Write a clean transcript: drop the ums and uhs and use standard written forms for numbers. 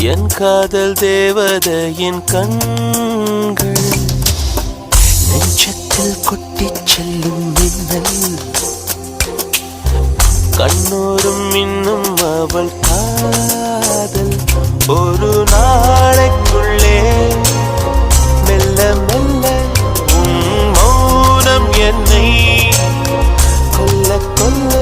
என் காதல் தேவதையின் கண்கள் நெஞ்சத்தில் கொட்டிச் செல்லும் மின்னல் கண்ணோரும் இன்னும் அவள் காதல் ஒரு நாளைக்குள்ளே மெல்ல மெல்ல மௌனம் என்னை கொல்ல கொல்ல